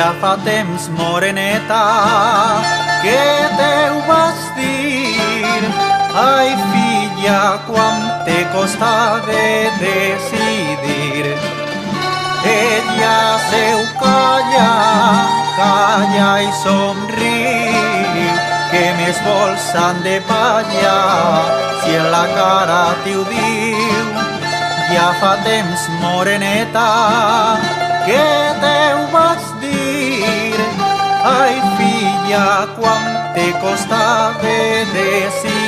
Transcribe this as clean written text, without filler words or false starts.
Ja fa temps, moreneta, que t'ho vas dir. Ai, filla, quan te costa de decidir. Ella seu calla, calla i somriu, que més vols han de ballar si en la cara t'ho diu. Ja fa temps, moreneta, que t'ho vaig dir. Ai, filla, quan te costa de decidir.